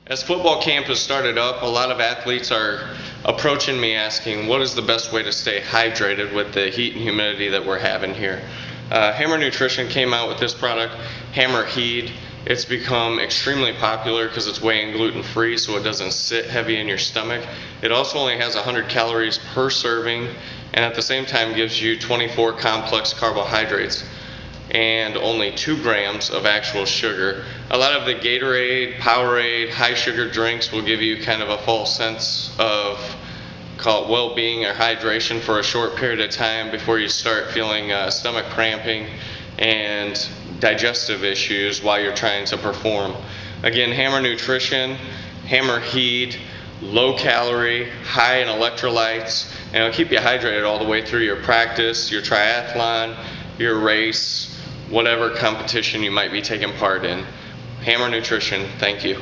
As football camp has started up, a lot of athletes are approaching me asking what is the best way to stay hydrated with the heat and humidity that we're having here. Hammer Nutrition came out with this product, Hammer Heed. It's become extremely popular because it's whey and gluten free, so it doesn't sit heavy in your stomach. It also only has 100 calories per serving, and at the same time gives you 24 complex carbohydrates and only 2 grams of actual sugar. A lot of the Gatorade, Powerade, high sugar drinks will give you kind of a false sense of, call it well-being or hydration for a short period of time before you start feeling stomach cramping and digestive issues while you're trying to perform. Again, Hammer Nutrition, Hammer Heed, low calorie, high in electrolytes, and it'll keep you hydrated all the way through your practice, your triathlon, your race, whatever competition you might be taking part in. Hammer Nutrition, thank you.